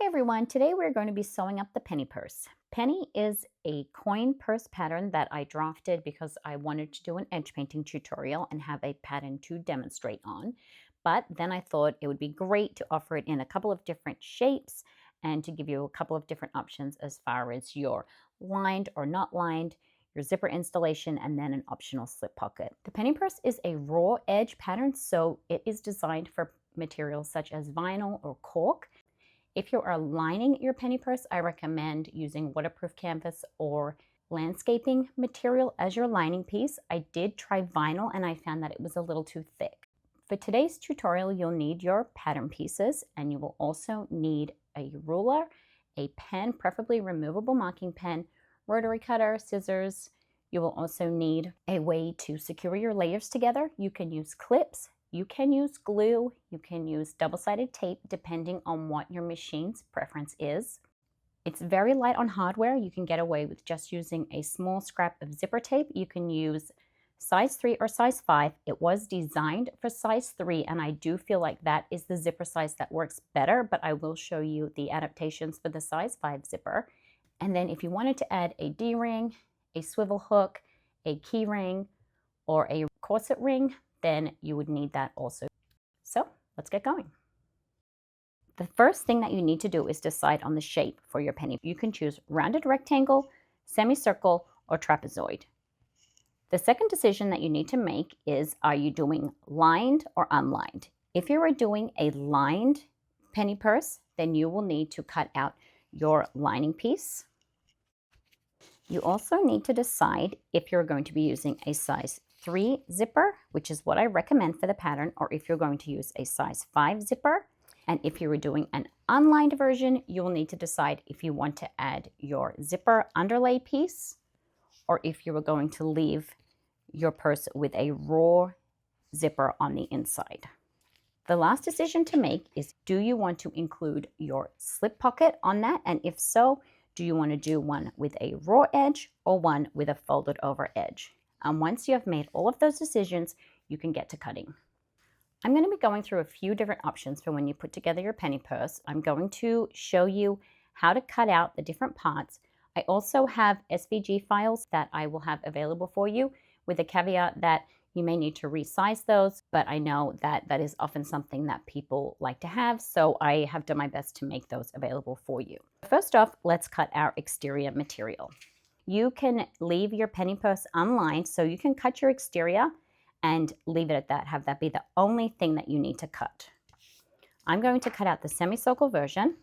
Hey everyone, today we're going to be sewing up the penny purse. Penny is a coin purse pattern that I drafted because I wanted to do an edge painting tutorial and have a pattern to demonstrate on. But then I thought it would be great to offer it in a couple of different shapes and to give you a couple of different options as far as your lined or not lined, your zipper installation, and then an optional slip pocket. The penny purse is a raw edge pattern, so it is designed for materials such as vinyl or cork. If you are lining your penny purse, I recommend using waterproof canvas or landscaping material as your lining piece. I did try vinyl and I found that it was a little too thick. For today's tutorial, you'll need your pattern pieces and you will also need a ruler, a pen, preferably removable marking pen, rotary cutter, scissors. You will also need a way to secure your layers together. You can use clips. You can use glue, you can use double-sided tape depending on what your machine's preference is. It's very light on hardware. You can get away with just using a small scrap of zipper tape. You can use size 3 or size 5. It was designed for size 3 and I do feel like that is the zipper size that works better, but I will show you the adaptations for the size 5 zipper. And then if you wanted to add a D-ring, a swivel hook, a key ring, or a corset ring, then you would need that also. So let's get going. The first thing that you need to do is decide on the shape for your penny. You can choose rounded rectangle, semicircle, or trapezoid. The second decision that you need to make is, are you doing lined or unlined? If you are doing a lined penny purse, then you will need to cut out your lining piece. You also need to decide if you're going to be using a size 3 zipper, which is what I recommend for the pattern, or if you're going to use a size 5 zipper. And if you were doing an unlined version, you will need to decide if you want to add your zipper underlay piece, or if you were going to leave your purse with a raw zipper on the inside. The last decision to make is, do you want to include your slip pocket on that? And if so, do you want to do one with a raw edge or one with a folded over edge? And once you have made all of those decisions, you can get to cutting. I'm going to be going through a few different options for when you put together your penny purse. I'm going to show you how to cut out the different parts. I also have SVG files that I will have available for you, with a caveat that you may need to resize those, but I know that that is often something that people like to have, so I have done my best to make those available for you. First off, let's cut our exterior material. You can leave your penny purse unlined, so you can cut your exterior and leave it at that. Have that be the only thing that you need to cut. I'm going to cut out the semicircle version.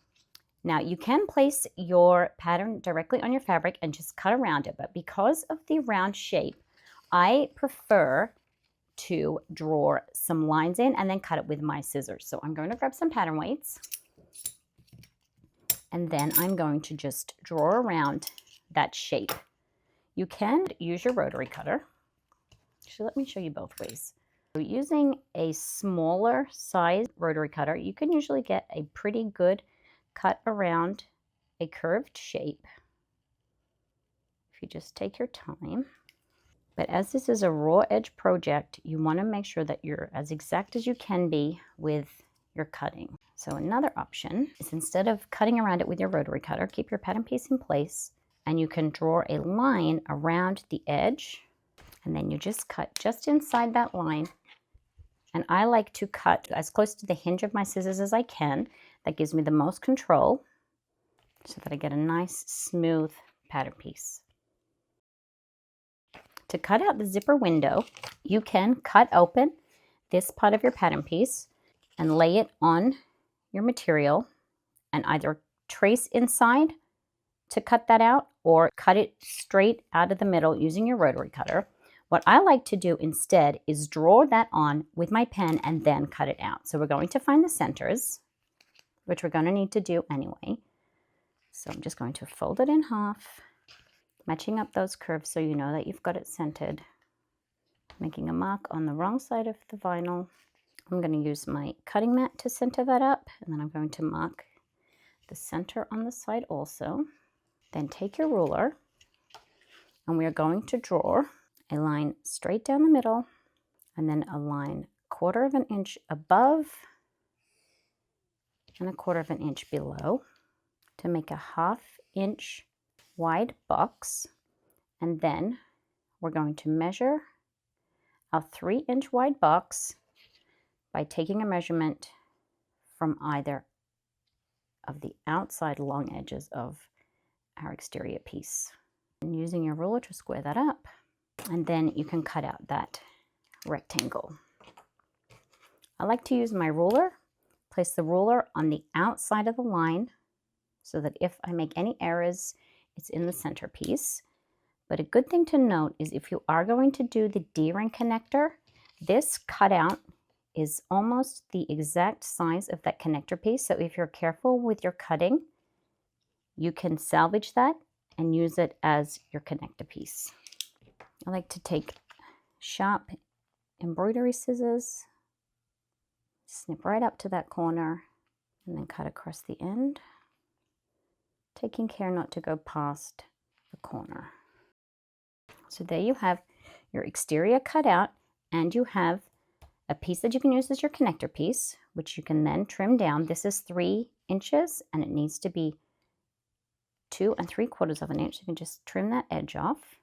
Now you can place your pattern directly on your fabric and just cut around it, but because of the round shape, I prefer to draw some lines in and then cut it with my scissors. So I'm going to grab some pattern weights and then I'm going to just draw around that shape. You can use your rotary cutter. Actually, let me show you both ways. So using a smaller size rotary cutter, you can usually get a pretty good cut around a curved shape if you just take your time. But as this is a raw edge project, you want to make sure that you're as exact as you can be with your cutting. So another option is, instead of cutting around it with your rotary cutter, keep your pattern piece in place and you can draw a line around the edge and then you just cut just inside that line. And I like to cut as close to the hinge of my scissors as I can. That gives me the most control so that I get a nice smooth pattern piece. To cut out the zipper window, you can cut open this part of your pattern piece and lay it on your material and either trace inside to cut that out or cut it straight out of the middle using your rotary cutter. What I like to do instead is draw that on with my pen and then cut it out. So we're going to find the centers, which we're going to need to do anyway. So I'm just going to fold it in half, matching up those curves so you know that you've got it centered. Making a mark on the wrong side of the vinyl. I'm going to use my cutting mat to center that up, and then I'm going to mark the center on the side also. Then take your ruler, and we are going to draw a line straight down the middle, and then a line 1/4 of an inch above and 1/4 of an inch below. to make a 1/2 inch wide box, and then we're going to measure a 3-inch wide box by taking a measurement from either of the outside long edges of our exterior piece. And using your ruler to square that up, and then you can cut out that rectangle. I like to use my ruler, place the ruler on the outside of the line so that if I make any errors, it's in the centerpiece. But a good thing to note is if you are going to do the D-ring connector, this cutout is almost the exact size of that connector piece. So if you're careful with your cutting, you can salvage that and use it as your connector piece. I like to take sharp embroidery scissors, snip right up to that corner, and then cut across the end, taking care not to go past the corner. So there you have your exterior cut out, and you have a piece that you can use as your connector piece, which you can then trim down. This is 3 inches, and it needs to be 2 3/4 of an inch. You can just trim that edge off,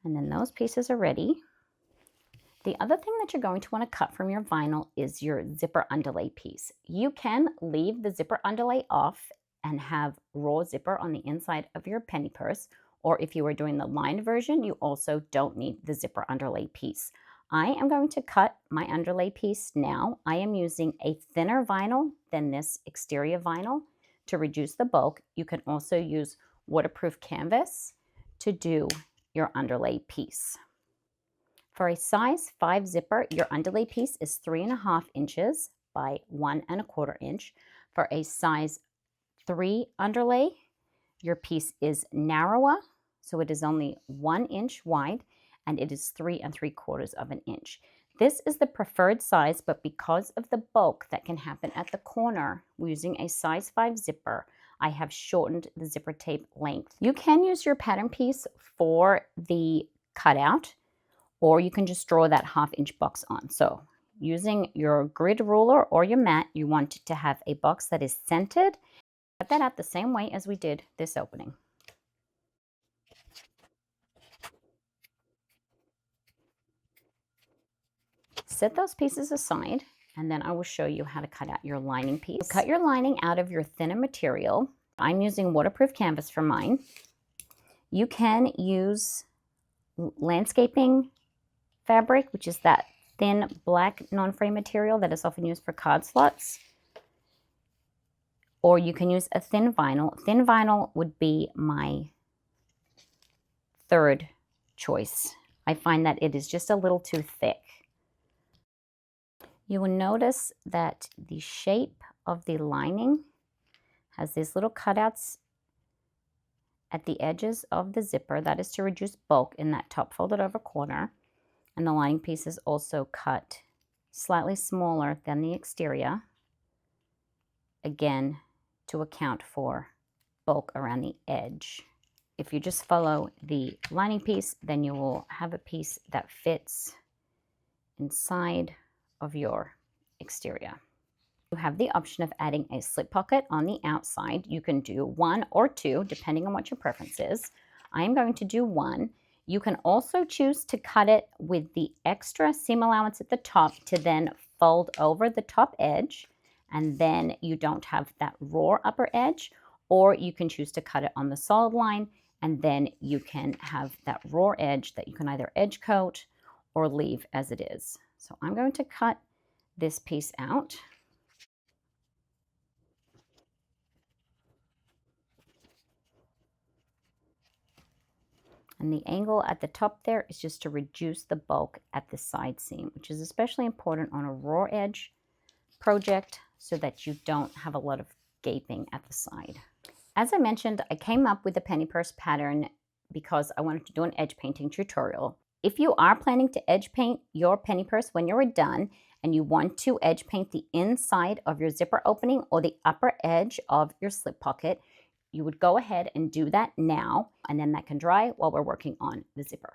and then those pieces are ready. The other thing that you're going to want to cut from your vinyl is your zipper underlay piece. You can leave the zipper underlay off and have raw zipper on the inside of your penny purse, or if you are doing the lined version, you also don't need the zipper underlay piece. I am going to cut my underlay piece now. I am using a thinner vinyl than this exterior vinyl to reduce the bulk. You can also use waterproof canvas to do your underlay piece. For a size 5 zipper, your underlay piece is 3.5 inches by 1 1/4 inch. For a size 3 underlay, your piece is narrower, so it is only 1 inch wide, and it is 3 3/4 of an inch. This is the preferred size, but because of the bulk that can happen at the corner using a size 5 zipper, I have shortened the zipper tape length. You can use your pattern piece for the cutout, or you can just draw that 1/2 inch box on. So using your grid ruler or your mat, you want to have a box that is centered. Cut that out the same way as we did this opening. Set those pieces aside, and then I will show you how to cut out your lining piece. Cut your lining out of your thinner material. I'm using waterproof canvas for mine. You can use landscaping fabric, which is that thin black non-frame material that is often used for card slots. Or you can use a thin vinyl. Thin vinyl would be my third choice. I find that it is just a little too thick. You will notice that the shape of the lining has these little cutouts at the edges of the zipper. That is to reduce bulk in that top folded over corner. And the lining piece is also cut slightly smaller than the exterior, again, to account for bulk around the edge. If you just follow the lining piece, then you will have a piece that fits inside of your exterior. You have the option of adding a slip pocket on the outside. You can do 1 or 2, depending on what your preference is. I am going to do 1. You can also choose to cut it with the extra seam allowance at the top to then fold over the top edge, and then you don't have that raw upper edge, or you can choose to cut it on the solid line, and then you can have that raw edge that you can either edge coat or leave as it is. So I'm going to cut this piece out. And the angle at the top there is just to reduce the bulk at the side seam, which is especially important on a raw edge project so that you don't have a lot of gaping at the side. As I mentioned, I came up with the penny purse pattern because I wanted to do an edge painting tutorial. If you are planning to edge paint your penny purse when you're done and you want to edge paint the inside of your zipper opening or the upper edge of your slip pocket, you would go ahead and do that now, and then that can dry while we're working on the zipper.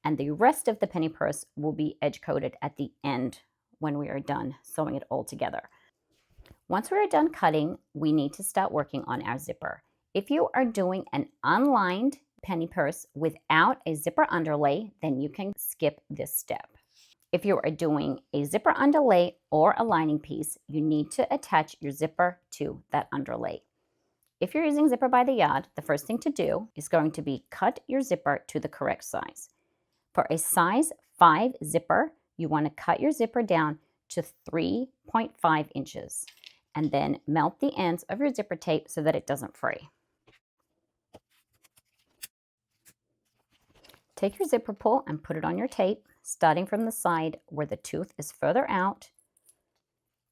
And the rest of the penny purse will be edge coated at the end when we are done sewing it all together. Once we're done cutting, we need to start working on our zipper. If you are doing an unlined penny purse without a zipper underlay, then you can skip this step. If you are doing a zipper underlay or a lining piece, you need to attach your zipper to that underlay. If you're using zipper by the yard, the first thing to do is going to be cut your zipper to the correct size. For a size 5 zipper, you want to cut your zipper down to 3.5 inches and then melt the ends of your zipper tape so that it doesn't fray. Take your zipper pull and put it on your tape, starting from the side where the tooth is further out,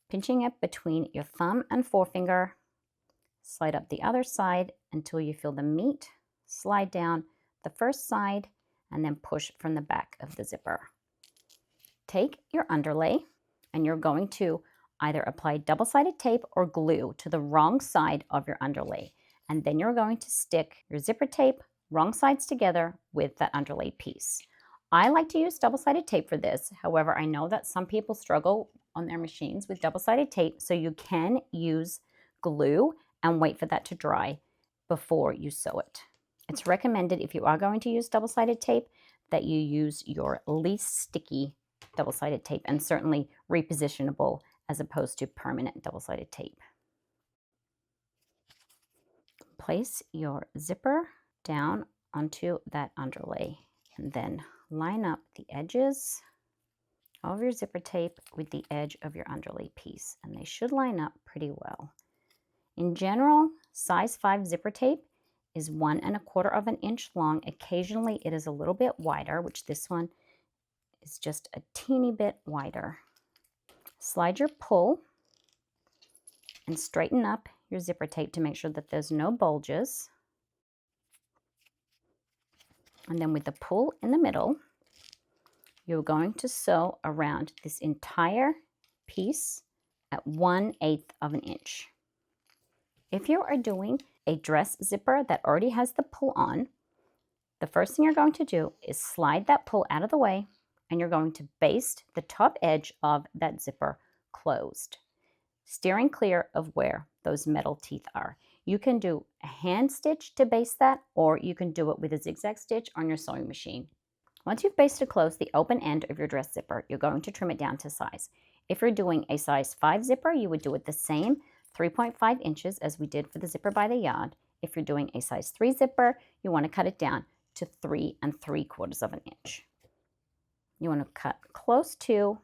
pinching it between your thumb and forefinger. Slide up the other side until you feel the meat slide down the first side and then push from the back of the zipper. Take your underlay and you're going to either apply double-sided tape or glue to the wrong side of your underlay. And then you're going to stick your zipper tape wrong sides together with that underlay piece. I like to use double-sided tape for this. However, I know that some people struggle on their machines with double-sided tape, so you can use glue and wait for that to dry before you sew it. It's recommended if you are going to use double-sided tape that you use your least sticky double-sided tape and certainly repositionable as opposed to permanent double-sided tape. Place your zipper down onto that underlay and then line up the edges of your zipper tape with the edge of your underlay piece, and they should line up pretty well. In general, size 5 zipper tape is 1 1/4 of an inch long. Occasionally it is a little bit wider, which this one is just a teeny bit wider. Slide your pull and straighten up your zipper tape to make sure that there's no bulges. And then with the pull in the middle, you're going to sew around this entire piece at 1/8 of an inch. If you are doing a dress zipper that already has the pull on, the first thing you're going to do is slide that pull out of the way and you're going to baste the top edge of that zipper closed, steering clear of where those metal teeth are. You can do a hand stitch to baste that, or you can do it with a zigzag stitch on your sewing machine. Once you've basted close the open end of your dress zipper, you're going to trim it down to size. If you're doing a size 5 zipper, you would do it the same 3.5 inches as we did for the zipper by the yard. If you're doing a size 3 zipper, you want to cut it down to 3 3/4 of an inch. You want to cut close to,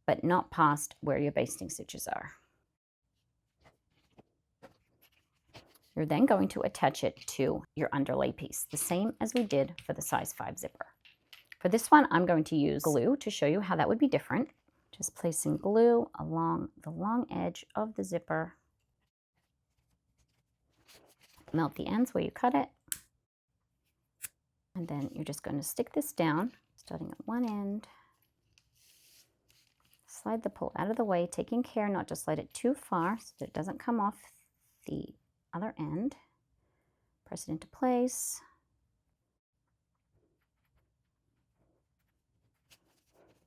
but not past where your basting stitches are. You're then going to attach it to your underlay piece, the same as we did for the size 5 zipper. For this one, I'm going to use glue to show you how that would be different. Just placing glue along the long edge of the zipper. Melt the ends where you cut it. And then you're just going to stick this down, starting at one end. Slide the pull out of the way, taking care not to slide it too far so that it doesn't come off the other end. Press it into place.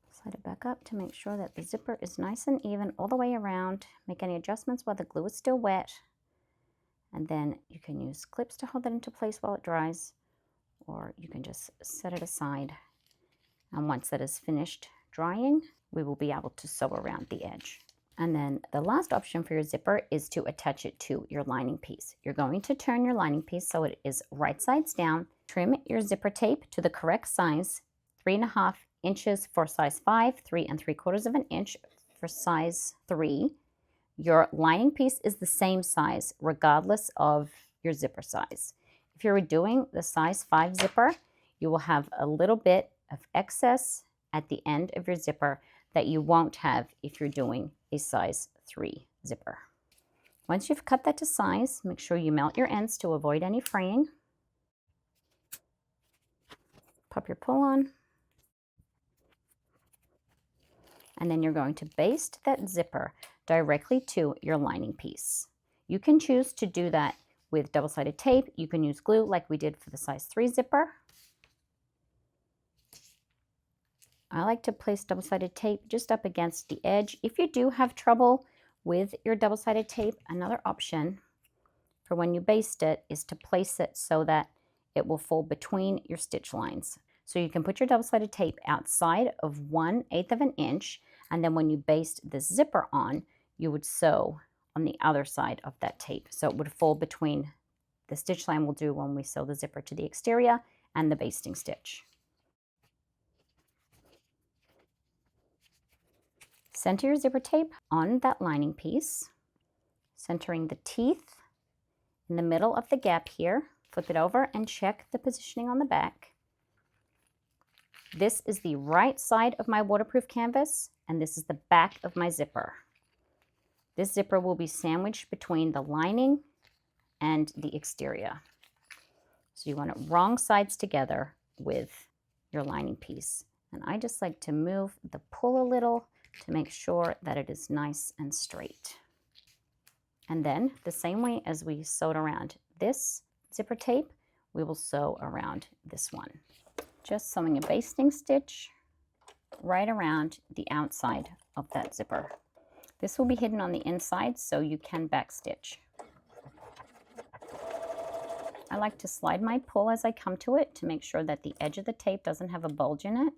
Slide it back up to make sure that the zipper is nice and even all the way around. Make any adjustments while the glue is still wet. And then you can use clips to hold it into place while it dries, or you can just set it aside. And once that is finished drying, we will be able to sew around the edge. And then the last option for your zipper is to attach it to your lining piece. You're going to turn your lining piece so it is right sides down. Trim your zipper tape to the correct size, 3.5 inches for size 5, 3 3/4 of an inch for size 3. Your lining piece is the same size regardless of your zipper size. If you're doing the size 5 zipper, you will have a little bit of excess at the end of your zipper that you won't have if you're doing a size 3 zipper. Once you've cut that to size, make sure you melt your ends to avoid any fraying. Pop your pull on. And then you're going to baste that zipper directly to your lining piece. You can choose to do that with double-sided tape. You can use glue like we did for the size 3 zipper. I like to place double-sided tape just up against the edge. If you do have trouble With your double-sided tape, another option for when you baste it is to place it so that it will fall between your stitch lines. So you can put your double-sided tape outside of 1/8 of an inch, and then when you baste the zipper on, you would sew on the other side of that tape. So it would fall between the stitch line we'll do when we sew the zipper to the exterior and the basting stitch. Center your zipper tape on that lining piece, centering the teeth in the middle of the gap here. Flip it over and check the positioning on the back. This is the right side of my waterproof canvas, and this is the back of my zipper. This zipper will be sandwiched between the lining and the exterior. So you want it wrong sides together with your lining piece. And I just like to move the pull a little to make sure that it is nice and straight. And then the same way as we sewed around this zipper tape, we will sew around this one. Just sewing a basting stitch right around the outside of that zipper. This will be hidden on the inside, so you can backstitch. I like to slide my pull as I come to it to make sure that the edge of the tape doesn't have a bulge in it,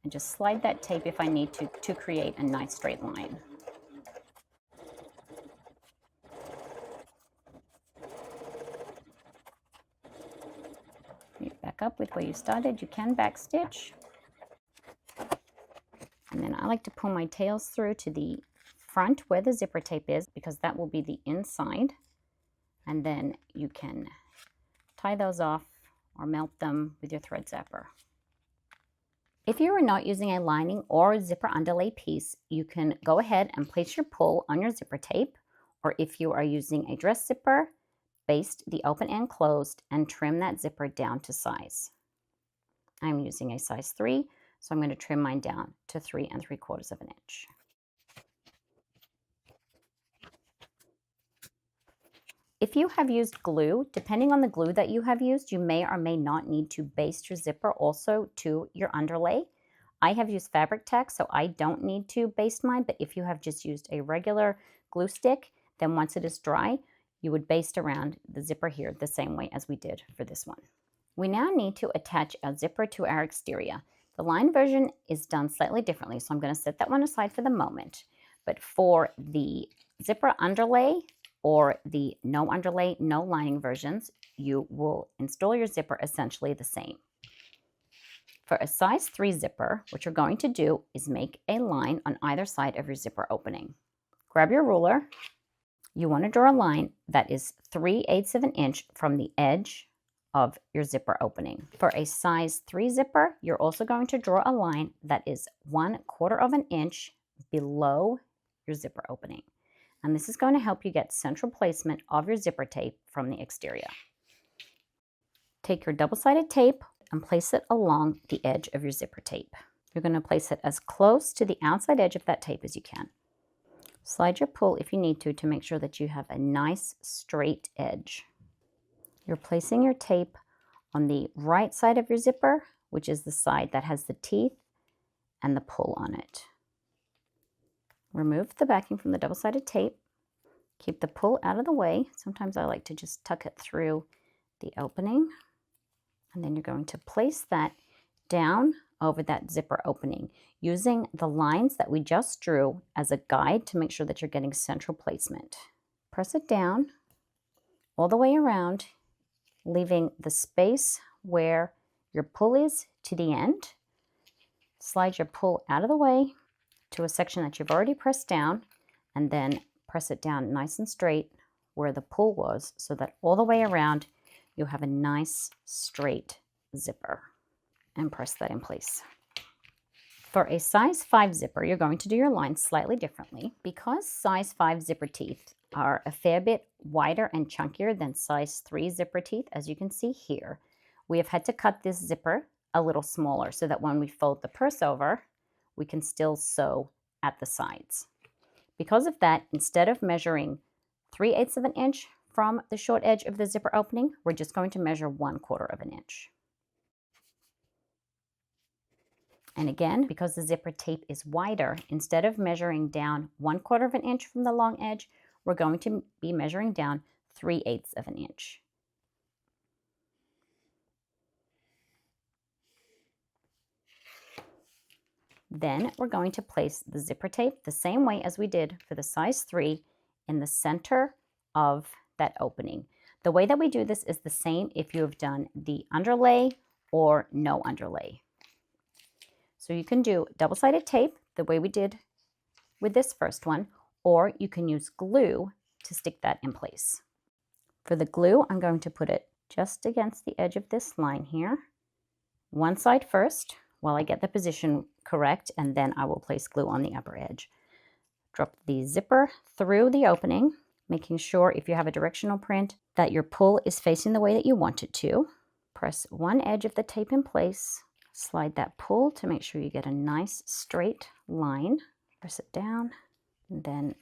and just slide that tape if I need to create a nice straight line. You back up with where you started. You can backstitch. And then I like to pull my tails through to the front where the zipper tape is, because that will be the inside. And then you can tie those off or melt them with your thread zapper. If you are not using a lining or a zipper underlay piece, you can go ahead and place your pull on your zipper tape, or if you are using a dress zipper, baste the open and closed and trim that zipper down to size. I'm using a size 3, so I'm going to trim mine down to 3 3/4 of an inch. If you have used glue, depending on the glue that you have used, you may or may not need to baste your zipper also to your underlay. I have used fabric tack, so I don't need to baste mine, but if you have just used a regular glue stick, then once it is dry, you would baste around the zipper here the same way as we did for this one. We now need to attach our zipper to our exterior. The lined version is done slightly differently, so I'm going to set that one aside for the moment. But for the zipper underlay, or the no underlay, no lining versions, you will install your zipper essentially the same. For a size 3 zipper, what you're going to do is make a line on either side of your zipper opening. Grab your ruler. You want to draw a line that is 3/8 of an inch from the edge of your zipper opening. For a size 3 zipper, you're also going to draw a line that is 1/4 of an inch below your zipper opening. And this is going to help you get central placement of your zipper tape from the exterior. Take your double-sided tape and place it along the edge of your zipper tape. You're going to place it as close to the outside edge of that tape as you can. Slide your pull if you need to make sure that you have a nice straight edge. You're placing your tape on the right side of your zipper, which is the side that has the teeth and the pull on it. Remove the backing from the double-sided tape. Keep the pull out of the way. Sometimes I like to just tuck it through the opening. And then you're going to place that down over that zipper opening, using the lines that we just drew as a guide to make sure that you're getting central placement. Press it down all the way around, leaving the space where your pull is to the end. Slide your pull out of the way to a section that you've already pressed down, and then press it down nice and straight where the pull was, so that all the way around you have a nice straight zipper, and press that in place. For a size 5 zipper, you're going to do your line slightly differently. Because size 5 zipper teeth are a fair bit wider and chunkier than size 3 zipper teeth, as you can see here, we have had to cut this zipper a little smaller so that when we fold the purse over, we can still sew at the sides. Because of that, instead of measuring 3/8 of an inch from the short edge of the zipper opening, we're just going to measure 1/4 of an inch. And again, because the zipper tape is wider, instead of measuring down 1/4 of an inch from the long edge, we're going to be measuring down 3/8 of an inch. Then we're going to place the zipper tape the same way as we did for the size 3 in the center of that opening. The way that we do this is the same if you have done the underlay or no underlay. So you can do double-sided tape the way we did with this first one, or you can use glue to stick that in place. For the glue, I'm going to put it just against the edge of this line here. One side first while I get the position correct, and then I will place glue on the upper edge. Drop the zipper through the opening, making sure if you have a directional print that your pull is facing the way that you want it to. Press one edge of the tape in place, slide that pull to make sure you get a nice straight line. Press it down, and then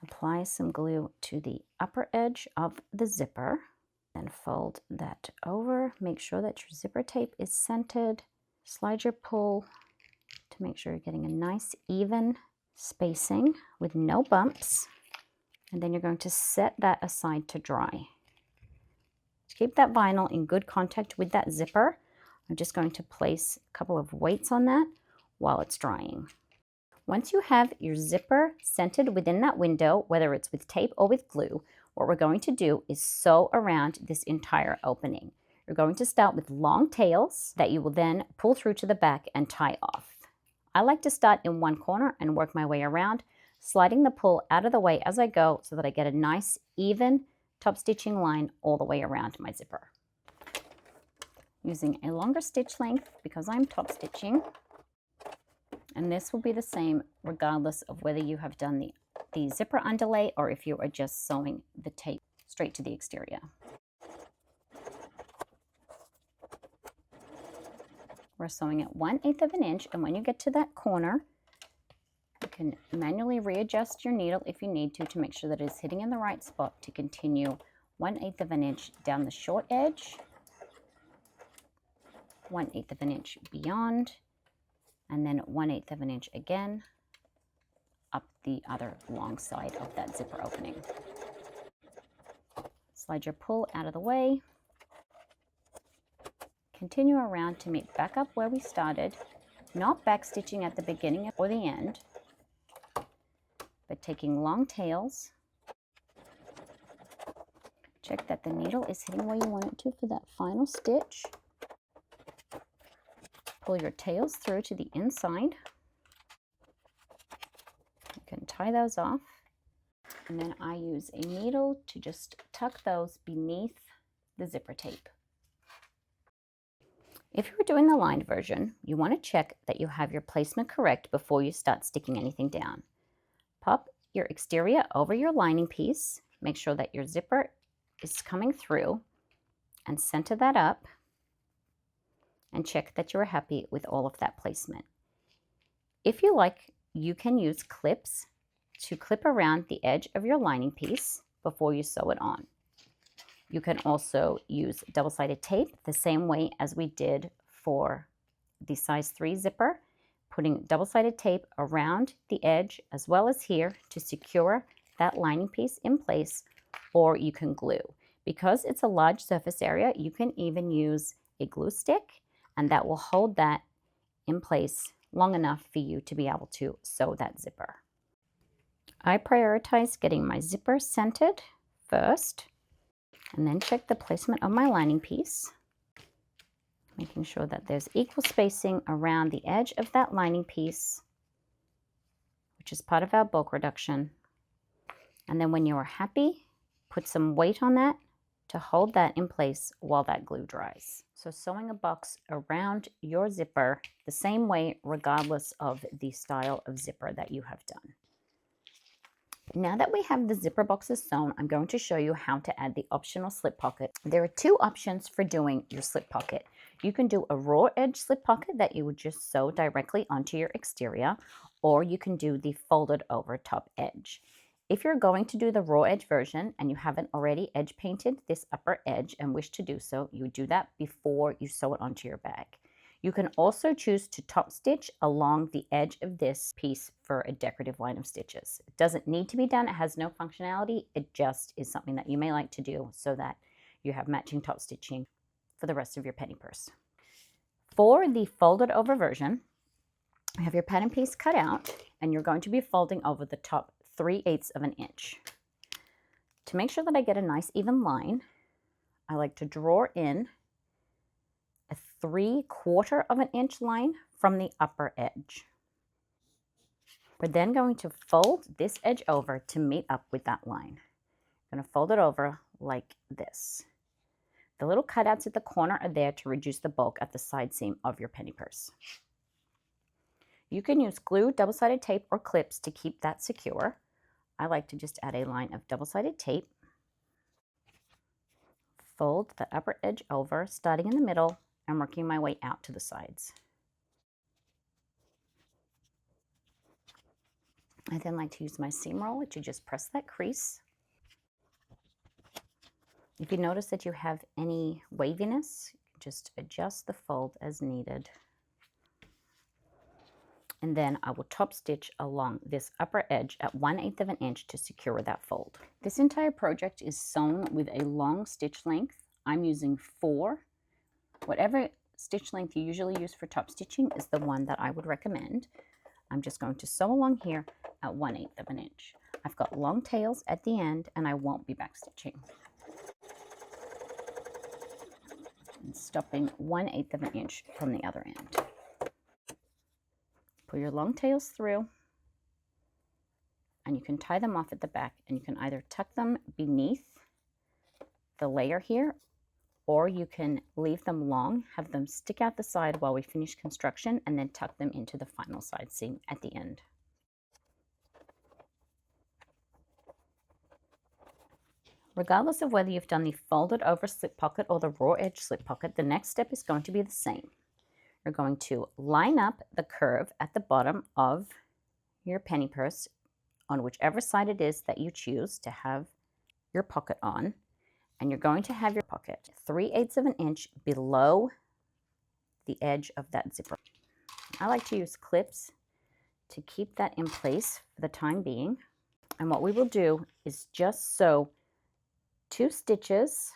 apply some glue to the upper edge of the zipper. Then fold that over. Make sure that your zipper tape is centered. Slide your pull to make sure you're getting a nice even spacing with no bumps. And then you're going to set that aside to dry. To keep that vinyl in good contact with that zipper, I'm just going to place a couple of weights on that while it's drying. Once you have your zipper centered within that window, whether it's with tape or with glue, what we're going to do is sew around this entire opening. You're going to start with long tails that you will then pull through to the back and tie off. I like to start in one corner and work my way around, sliding the pull out of the way as I go so that I get a nice even top stitching line all the way around my zipper. Using a longer stitch length because I'm top stitching, and this will be the same regardless of whether you have done the zipper underlay or if you are just sewing the tape straight to the exterior. We're sewing at 1/8 of an inch, and when you get to that corner, you can manually readjust your needle if you need to make sure that it's hitting in the right spot to continue 1/8 of an inch down the short edge, 1/8 of an inch beyond, and then 1/8 of an inch again up the other long side of that zipper opening. Slide your pull out of the way. Continue around to meet back up where we started, not back stitching at the beginning or the end, but taking long tails. Check that the needle is hitting where you want it to for that final stitch. Pull your tails through to the inside. You can tie those off. And then I use a needle to just tuck those beneath the zipper tape. If you're doing the lined version, you want to check that you have your placement correct before you start sticking anything down. Pop your exterior over your lining piece. Make sure that your zipper is coming through and center that up. And check that you're happy with all of that placement. If you like, you can use clips to clip around the edge of your lining piece before you sew it on. You can also use double-sided tape the same way as we did for the size 3 zipper, putting double-sided tape around the edge as well as here to secure that lining piece in place, or you can glue. Because it's a large surface area, you can even use a glue stick, and that will hold that in place long enough for you to be able to sew that zipper. I prioritize getting my zipper centered first, and then check the placement of my lining piece, making sure that there's equal spacing around the edge of that lining piece, which is part of our bulk reduction. And then when you are happy, put some weight on that to hold that in place while that glue dries. So sewing a box around your zipper the same way regardless of the style of zipper that you have done. Now that we have the zipper boxes sewn, I'm going to show you how to add the optional slip pocket. There are two options for doing your slip pocket. You can do a raw edge slip pocket that you would just sew directly onto your exterior, or you can do the folded over top edge. If you're going to do the raw edge version and you haven't already edge painted this upper edge and wish to do so, you would do that before you sew it onto your bag. You can also choose to top stitch along the edge of this piece for a decorative line of stitches. It doesn't need to be done. It has no functionality. It just is something that you may like to do so that you have matching top stitching for the rest of your penny purse. For the folded over version, you have your pattern piece cut out and you're going to be folding over the top 3/8 of an inch. To make sure that I get a nice even line, I like to draw in a 3/4 of an inch line from the upper edge. We're then going to fold this edge over to meet up with that line. I'm going to fold it over like this. The little cutouts at the corner are there to reduce the bulk at the side seam of your penny purse. You can use glue, double-sided tape, or clips to keep that secure. I like to just add a line of double-sided tape. Fold the upper edge over, starting in the middle and working my way out to the sides. I then like to use my seam roller to just press that crease. If you notice that you have any waviness, just adjust the fold as needed. And then I will top stitch along this upper edge at 1/8 of an inch to secure that fold. This entire project is sewn with a long stitch length. I'm using 4. Whatever stitch length you usually use for top stitching is the one that I would recommend. I'm just going to sew along here at 1/8 of an inch. I've got long tails at the end and I won't be back stitching. And stopping 1/8 of an inch from the other end. Pull your long tails through and you can tie them off at the back, and you can either tuck them beneath the layer here, or you can leave them long, have them stick out the side while we finish construction, and then tuck them into the final side seam at the end. Regardless of whether you've done the folded over slip pocket or the raw edge slip pocket, the next step is going to be the same. You're going to line up the curve at the bottom of your penny purse on whichever side it is that you choose to have your pocket on, and you're going to have your pocket 3/8 of an inch below the edge of that zipper. I like to use clips to keep that in place for the time being. And what we will do is just sew 2 stitches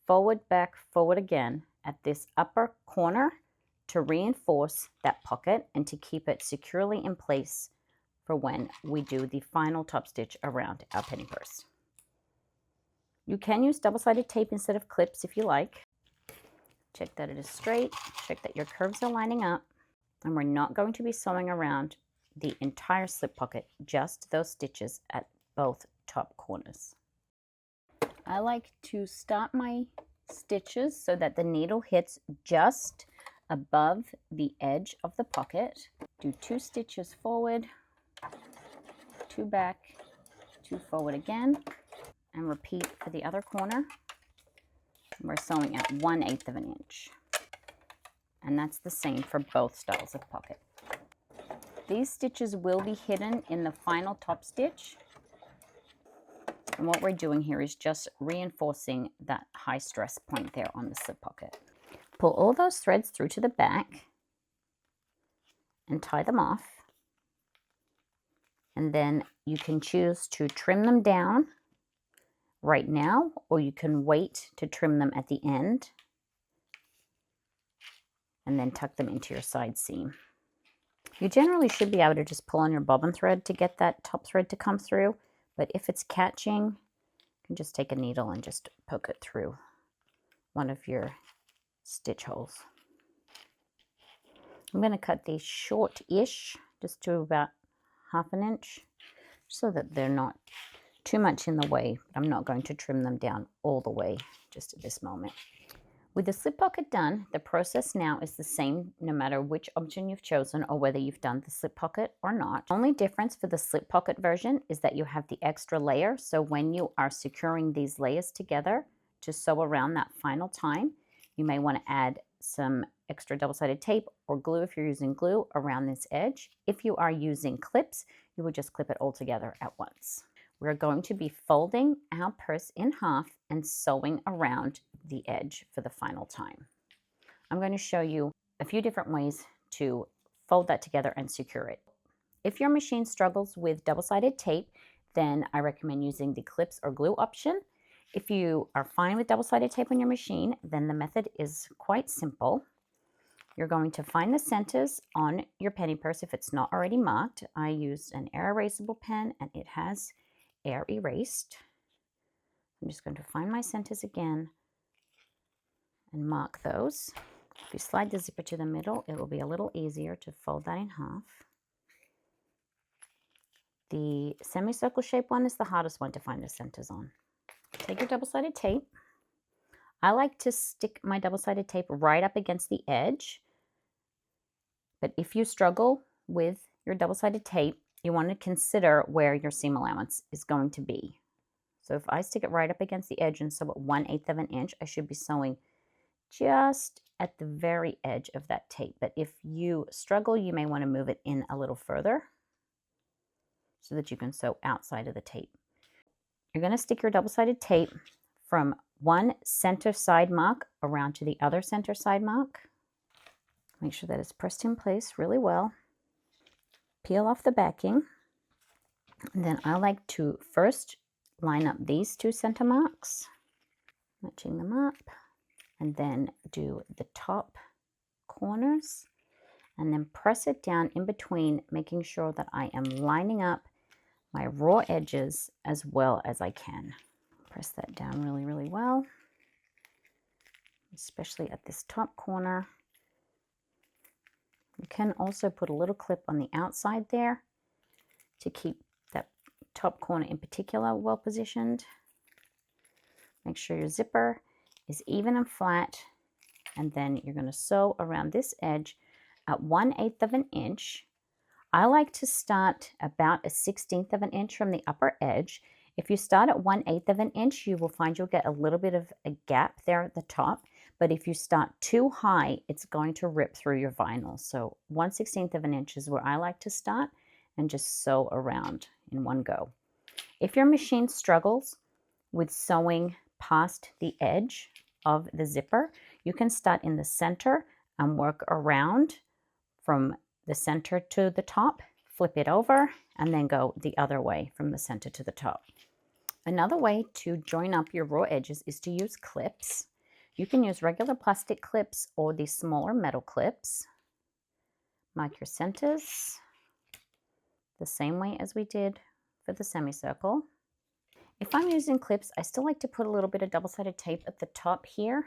forward, back, forward again at this upper corner to reinforce that pocket and to keep it securely in place for when we do the final top stitch around our penny purse. You can use double-sided tape instead of clips if you like. Check that it is straight, check that your curves are lining up, and we're not going to be sewing around the entire slip pocket, just those stitches at both top corners. I like to start my stitches so that the needle hits just above the edge of the pocket. Do 2 stitches forward, 2 back, 2 forward again, and repeat for the other corner. We're sewing at 1/8 of an inch, and that's the same for both styles of pocket. These stitches will be hidden in the final top stitch, and what we're doing here is just reinforcing that high stress point there on the slip pocket. Pull all those threads through to the back and tie them off, and then you can choose to trim them down right now, or you can wait to trim them at the end and then tuck them into your side seam. You generally should be able to just pull on your bobbin thread to get that top thread to come through, but if it's catching, you can just take a needle and just poke it through one of your stitch holes. I'm going to cut these short-ish, just to about 1/2 inch, so that they're not too much in the way. I'm not going to trim them down all the way just at this moment. With the slip pocket done, the process now is the same no matter which option you've chosen or whether you've done the slip pocket or not. The only difference for the slip pocket version is that you have the extra layer, so when you are securing these layers together to sew around that final time, you may want to add some extra double-sided tape or glue if you're using glue around this edge. If you are using clips, you will just clip it all together at once. We're going to be folding our purse in half and sewing around the edge for the final time. I'm going to show you a few different ways to fold that together and secure it. If your machine struggles with double-sided tape, then I recommend using the clips or glue option. If you are fine with double-sided tape on your machine, then the method is quite simple. You're going to find the centers on your penny purse if it's not already marked. I used an air erasable pen and it has air erased. I'm just going to find my centers again and mark those. If you slide the zipper to the middle, it will be a little easier to fold that in half. The semicircle shape one is the hardest one to find the centers on. Take your double-sided tape. I like to stick my double-sided tape right up against the edge. But if you struggle with your double-sided tape, you want to consider where your seam allowance is going to be. So if I stick it right up against the edge and sew at 1/8 of an inch, I should be sewing just at the very edge of that tape. But if you struggle, you may want to move it in a little further so that you can sew outside of the tape. You're going to stick your double-sided tape from one center side mark around to the other center side mark. Make sure that it's pressed in place really well. Peel off the backing. And then I like to first line up these two center marks, matching them up, and then do the top corners, and then press it down in between, making sure that I am lining up my raw edges as well as I can. Press that down really, really well, especially at this top corner. You can also put a little clip on the outside there to keep that top corner in particular well positioned. Make sure your zipper is even and flat, and then you're going to sew around this edge at 1/8 of an inch. I like to start about 1/16 of an inch from the upper edge. If you start at 1/8 of an inch, you will find you'll get a little bit of a gap there at the top. But if you start too high, it's going to rip through your vinyl. So 1/16 of an inch is where I like to start and just sew around in one go. If your machine struggles with sewing past the edge of the zipper, you can start in the center and work around from the center to the top, flip it over, and then go the other way from the center to the top. Another way to join up your raw edges is to use clips. You can use regular plastic clips or these smaller metal clips. Mark your centers the same way as we did for the semicircle. If I'm using clips, I still like to put a little bit of double-sided tape at the top here,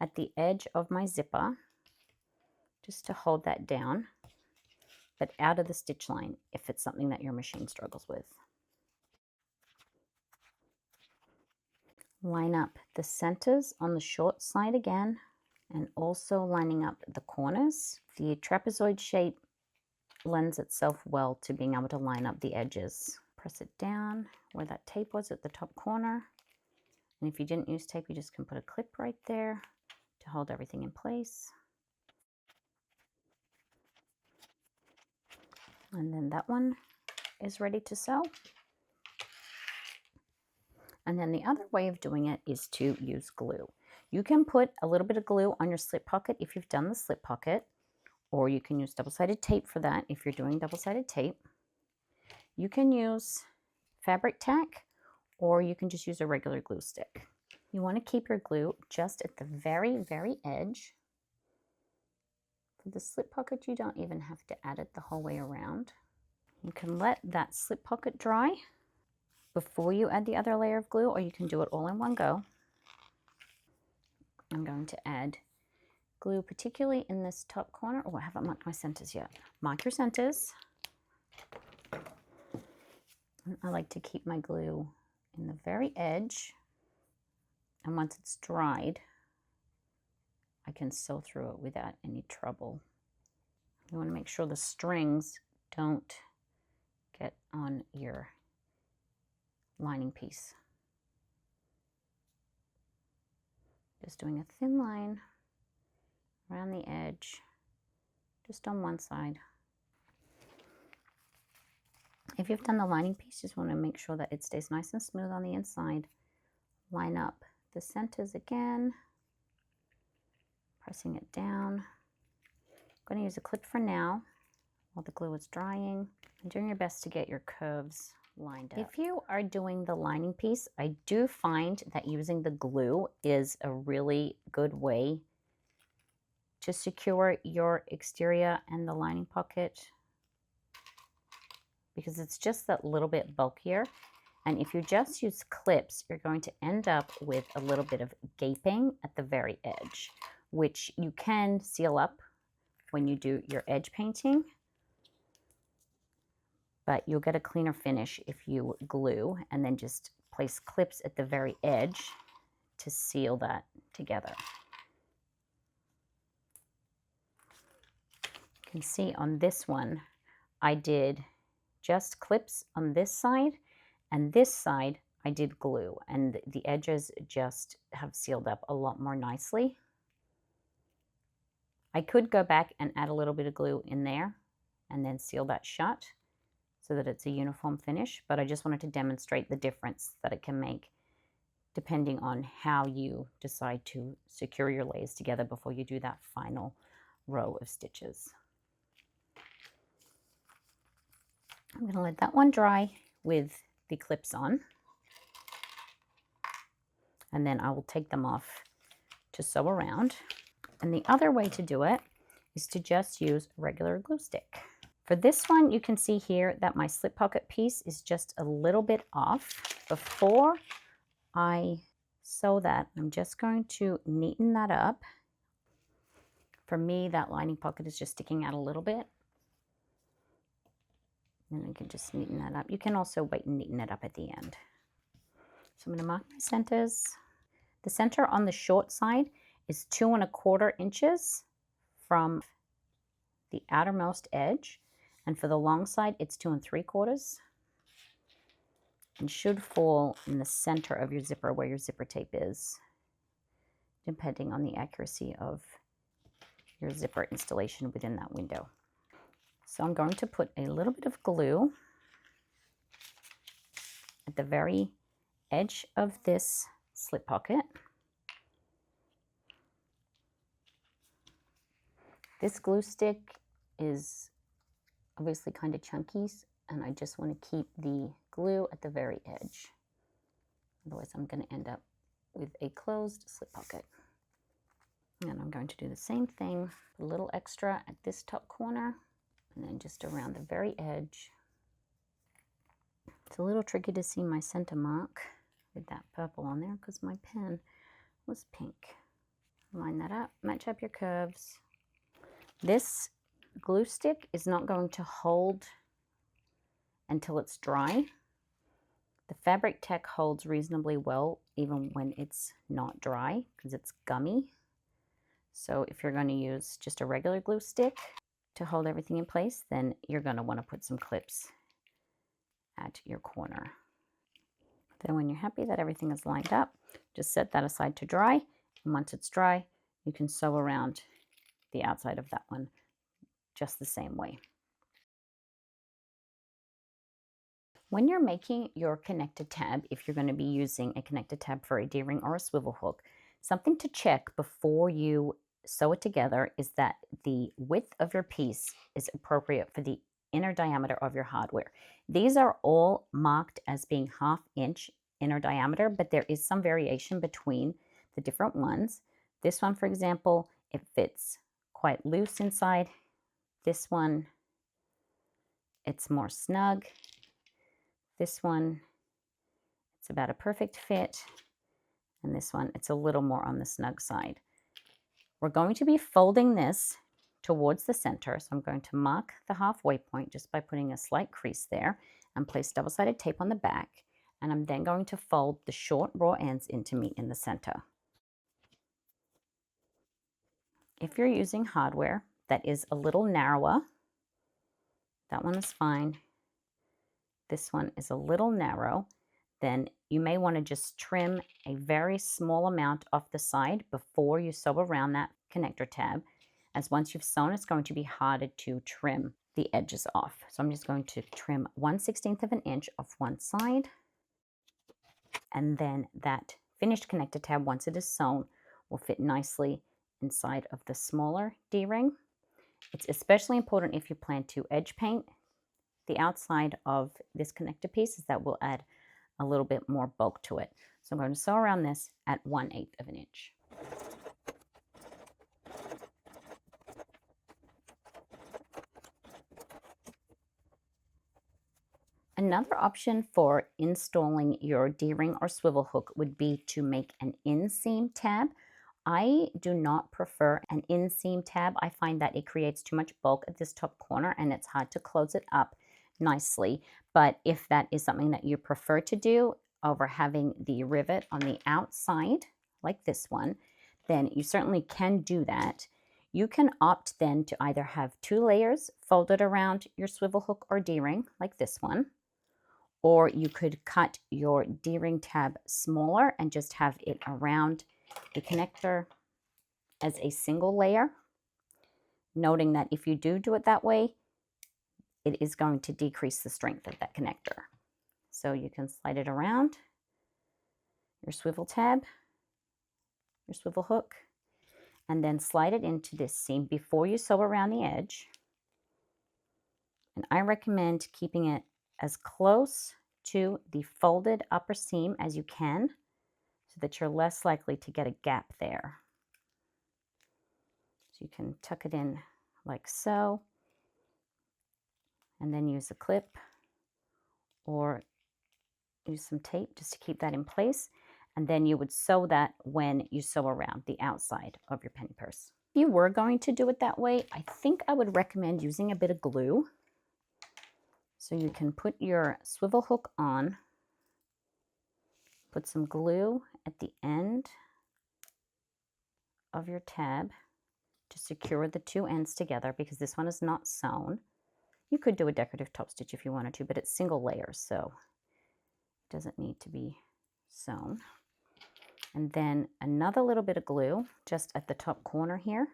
at the edge of my zipper, just to hold that down, but out of the stitch line if it's something that your machine struggles with. Line up the centers on the short side again, and also lining up the corners. The trapezoid shape lends itself well to being able to line up the edges. Press it down where that tape was at the top corner. And if you didn't use tape, you just can put a clip right there to hold everything in place. And then that one is ready to sew. And then the other way of doing it is to use glue. You can put a little bit of glue on your slip pocket if you've done the slip pocket, or you can use double-sided tape for that if you're doing double-sided tape. You can use fabric tack, or you can just use a regular glue stick. You want to keep your glue just at the very, very edge. For the slip pocket, you don't even have to add it the whole way around. You can let that slip pocket dry before you add the other layer of glue, or you can do it all in one go. I'm going to add glue, particularly in this top corner. Oh, I haven't marked my centers yet. Mark your centers. I like to keep my glue in the very edge, and once it's dried, I can sew through it without any trouble. You want to make sure the strings don't get on your lining piece. Just doing a thin line around the edge, just on one side. If you've done the lining piece, just want to make sure that it stays nice and smooth on the inside. Line up the centers again, pressing it down. going to use a clip for now while the glue is drying and doing your best to get your curves lined up. If you are doing the lining piece, I do find that using the glue is a really good way to secure your exterior and the lining pocket because it's just that little bit bulkier. And if you just use clips, you're going to end up with a little bit of gaping at the very edge, which you can seal up when you do your edge painting, but you'll get a cleaner finish if you glue and then just place clips at the very edge to seal that together. You can see on this one, I did just clips on this side, and this side I did glue, and the edges just have sealed up a lot more nicely. I could go back and add a little bit of glue in there and then seal that shut so that it's a uniform finish, but I just wanted to demonstrate the difference that it can make depending on how you decide to secure your layers together before you do that final row of stitches. I'm going to let that one dry with the clips on, and then I will take them off to sew around. And the other way to do it is to just use a regular glue stick. For this one, you can see here that my slip pocket piece is just a little bit off. Before I sew that, I'm just going to neaten that up. For me, that lining pocket is just sticking out a little bit. And I can just neaten that up. You can also wait and neaten it up at the end. So I'm going to mark my centers. The center on the short side is 2 1/4 inches from the outermost edge. And for the long side, it's 2 3/4. And should fall in the center of your zipper where your zipper tape is, depending on the accuracy of your zipper installation within that window. So I'm going to put a little bit of glue at the very edge of this slip pocket. This glue stick is obviously kind of chunky, and I just want to keep the glue at the very edge. Otherwise, I'm going to end up with a closed slip pocket. And I'm going to do the same thing, a little extra at this top corner, and then just around the very edge. It's a little tricky to see my center mark with that purple on there because my pen was pink. Line that up, match up your curves. This glue stick is not going to hold until it's dry. The Fabric Tech holds reasonably well even when it's not dry because it's gummy. So if you're going to use just a regular glue stick to hold everything in place, then you're going to want to put some clips at your corner. Then when you're happy that everything is lined up, just set that aside to dry. And once it's dry, you can sew around the outside of that one just the same way. When you're making your connected tab, if you're going to be using a connected tab for a D-ring or a swivel hook, something to check before you sew it together is that the width of your piece is appropriate for the inner diameter of your hardware. These are all marked as being 1/2 inch inner diameter, but there is some variation between the different ones. This one, for example, it fits quite loose inside. This one, it's more snug. This one, it's about a perfect fit. And this one, it's a little more on the snug side. We're going to be folding this towards the center. So I'm going to mark the halfway point just by putting a slight crease there and place double-sided tape on the back. And I'm then going to fold the short raw ends into meet in the center. If you're using hardware that is a little narrower, that one is fine. This one is a little narrow, then you may want to just trim a very small amount off the side before you sew around that connector tab, as once you've sewn, it's going to be harder to trim the edges off. So I'm just going to trim 1/16 of an inch off one side, and then that finished connector tab, once it is sewn, will fit nicely inside of the smaller D-ring. It's especially important if you plan to edge paint the outside of this connector piece, as that will add a little bit more bulk to it. So I'm going to sew around this at 1/8 of an inch. Another option for installing your D-ring or swivel hook would be to make an inseam tab. I do not prefer an inseam tab. I find that it creates too much bulk at this top corner and it's hard to close it up nicely. But if that is something that you prefer to do over having the rivet on the outside, like this one, then you certainly can do that. You can opt then to either have 2 layers folded around your swivel hook or D-ring, like this one, or you could cut your D-ring tab smaller and just have it around the connector as a single layer, noting that if you do it that way, it is going to decrease the strength of that connector. So you can slide it around your swivel tab, your swivel hook, and then slide it into this seam before you sew around the edge. And I recommend keeping it as close to the folded upper seam as you can so that you're less likely to get a gap there. So you can tuck it in like so, and then use a clip or use some tape just to keep that in place. And then you would sew that when you sew around the outside of your penny purse. If you were going to do it that way, I think I would recommend using a bit of glue. So you can put your swivel hook on, put some glue at the end of your tab to secure the 2 ends together, because this one is not sewn. You could do a decorative top stitch if you wanted to, but it's single layers, so it doesn't need to be sewn. And then another little bit of glue just at the top corner here.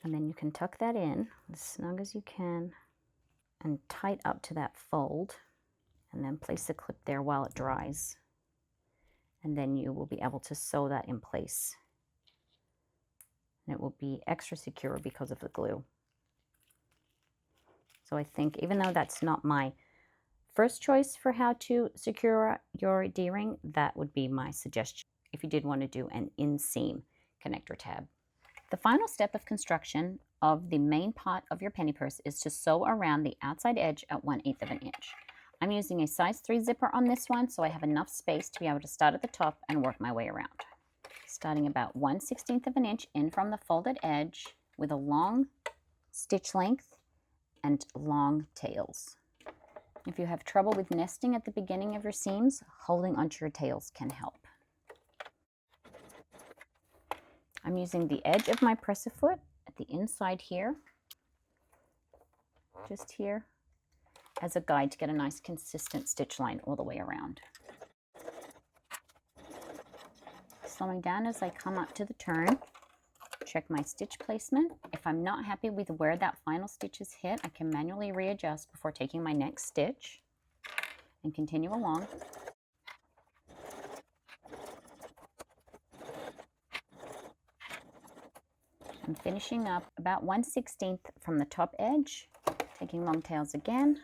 And then you can tuck that in as snug as you can and tight up to that fold, and then place the clip there while it dries. And then you will be able to sew that in place. And it will be extra secure because of the glue. So I think, even though that's not my first choice for how to secure your D-ring, that would be my suggestion if you did want to do an inseam connector tab. The final step of construction of the main part of your penny purse is to sew around the outside edge at 1/8 of an inch. I'm using a size 3 zipper on this one, so I have enough space to be able to start at the top and work my way around. Starting about 1/16 of an inch in from the folded edge with a long stitch length and long tails. If you have trouble with nesting at the beginning of your seams, holding onto your tails can help. I'm using the edge of my presser foot at the inside here, just here, as a guide to get a nice consistent stitch line all the way around. Slowing down as I come up to the turn, check my stitch placement. If I'm not happy with where that final stitch is hit, I can manually readjust before taking my next stitch and continue along. I'm finishing up about 1/16 from the top edge, taking long tails again.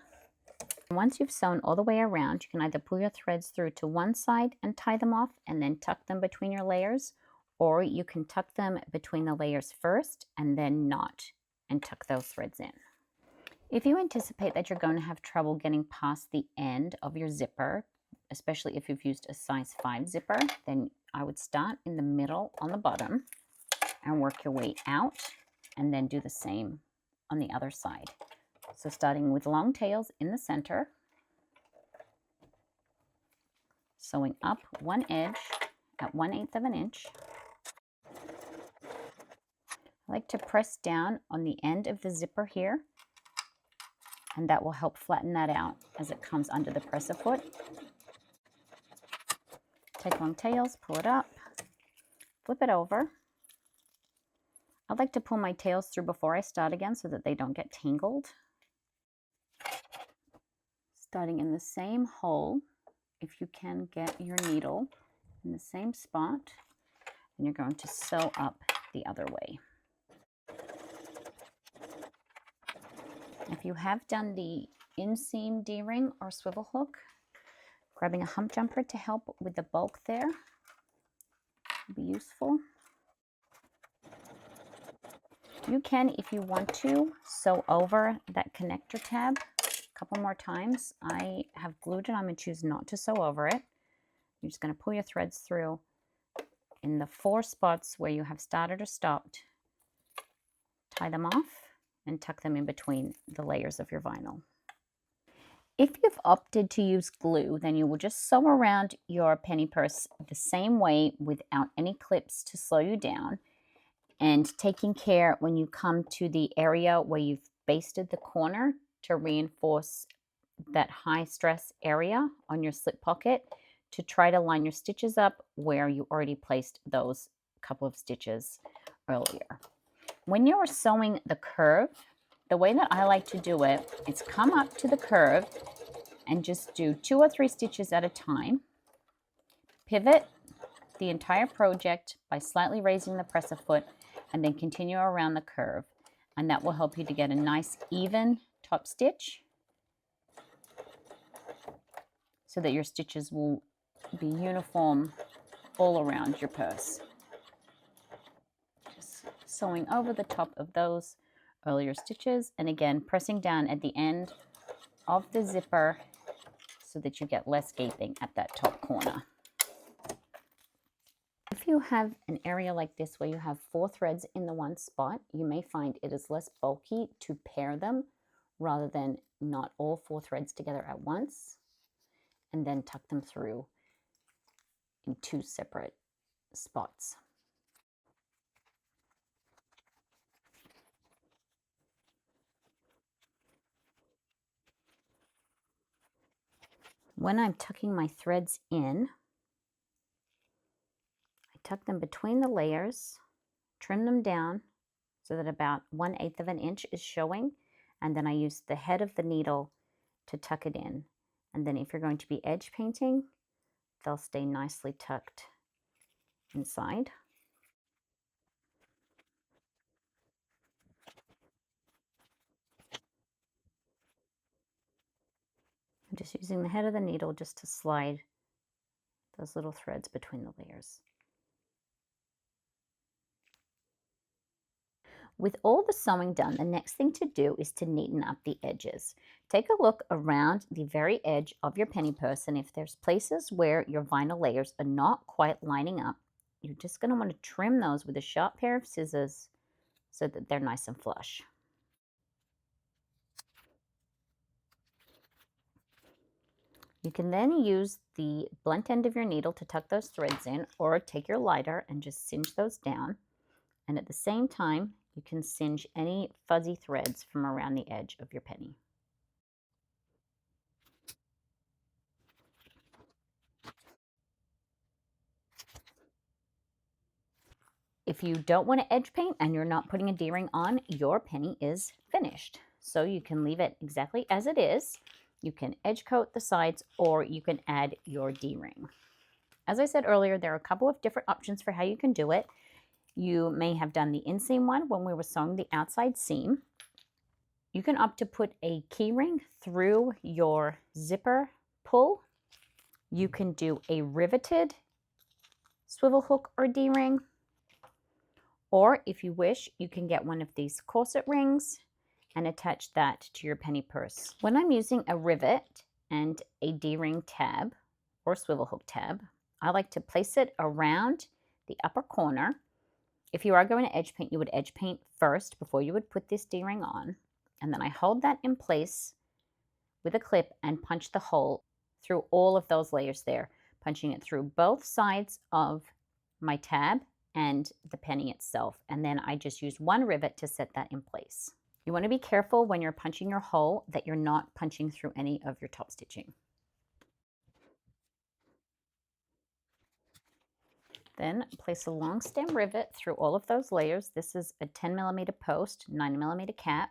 Once you've sewn all the way around, you can either pull your threads through to one side and tie them off and then tuck them between your layers, or you can tuck them between the layers first and then knot and tuck those threads in. If you anticipate that you're going to have trouble getting past the end of your zipper, especially if you've used a size 5 zipper, then I would start in the middle on the bottom and work your way out, and then do the same on the other side. So starting with long tails in the center, sewing up one edge at 1/8 of an inch. I like to press down on the end of the zipper here, and that will help flatten that out as it comes under the presser foot. Take long tails, pull it up, flip it over. I like to pull my tails through before I start again so that they don't get tangled. Starting in the same hole, if you can get your needle in the same spot, and you're going to sew up the other way. If you have done the inseam D-ring or swivel hook, grabbing a hump jumper to help with the bulk there would be useful. You can, if you want to, sew over that connector tab a couple more times. I have glued it. I'm going to choose not to sew over it. You're just going to pull your threads through in the 4 spots where you have started or stopped. Tie them off and tuck them in between the layers of your vinyl. If you've opted to use glue, then you will just sew around your penny purse the same way without any clips to slow you down, and taking care when you come to the area where you've basted the corner to reinforce that high stress area on your slip pocket, to try to line your stitches up where you already placed those couple of stitches earlier. When you're sewing the curve, the way that I like to do it is come up to the curve and just do 2 or 3 stitches at a time. Pivot the entire project by slightly raising the presser foot, and then continue around the curve. And that will help you to get a nice even top stitch so that your stitches will be uniform all around your purse. Just sewing over the top of those earlier stitches, and again pressing down at the end of the zipper so that you get less gaping at that top corner. If you have an area like this where you have 4 threads in the one spot, you may find it is less bulky to pair them rather than knot all 4 threads together at once and then tuck them through in 2 separate spots. When I'm tucking my threads in, I tuck them between the layers, trim them down so that about 1/8 of an inch is showing, and then I use the head of the needle to tuck it in. And then if you're going to be edge painting, they'll stay nicely tucked inside. I'm just using the head of the needle just to slide those little threads between the layers. With all the sewing done, the next thing to do is to neaten up the edges. Take a look around the very edge of your penny purse, and if there's places where your vinyl layers are not quite lining up, you're just going to want to trim those with a sharp pair of scissors so that they're nice and flush. You can then use the blunt end of your needle to tuck those threads in, or take your lighter and just singe those down. And at the same time, you can singe any fuzzy threads from around the edge of your penny. If you don't want to edge paint and you're not putting a D-ring on, your penny is finished. So you can leave it exactly as it is. You can edge coat the sides, or you can add your D-ring. As I said earlier, there are a couple of different options for how you can do it. You may have done the inseam one when we were sewing the outside seam. You can opt to put a key ring through your zipper pull. You can do a riveted swivel hook or D-ring. Or if you wish, you can get one of these corset rings and attach that to your penny purse. When I'm using a rivet and a D-ring tab or swivel hook tab, I like to place it around the upper corner. If you are going to edge paint, you would edge paint first before you would put this D-ring on. And then I hold that in place with a clip and punch the hole through all of those layers there, punching it through both sides of my tab and the penny itself. And then I just use one rivet to set that in place. You want to be careful when you're punching your hole that you're not punching through any of your top stitching. Then place a long stem rivet through all of those layers. This is a 10mm post, 9mm cap.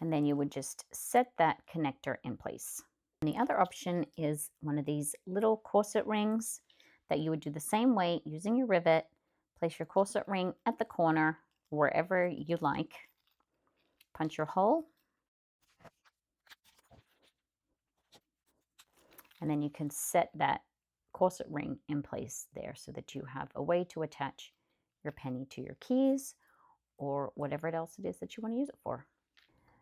And then you would just set that connector in place. And the other option is one of these little corset rings that you would do the same way using your rivet. Place your corset ring at the corner, wherever you like. punch your hole, and then you can set that corset ring in place there so that you have a way to attach your penny to your keys or whatever else it is that you want to use it for.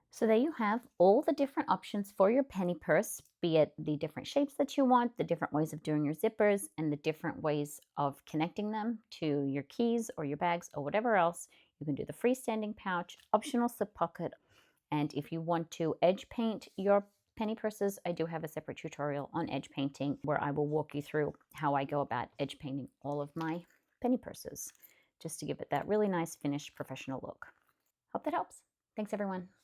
So there you have all the different options for your penny purse, be it the different shapes that you want, the different ways of doing your zippers, and the different ways of connecting them to your keys or your bags or whatever else. You can do the freestanding pouch, optional slip pocket, and if you want to edge paint your penny purses, I do have a separate tutorial on edge painting where I will walk you through how I go about edge painting all of my penny purses, just to give it that really nice finished professional look. Hope that helps. Thanks everyone.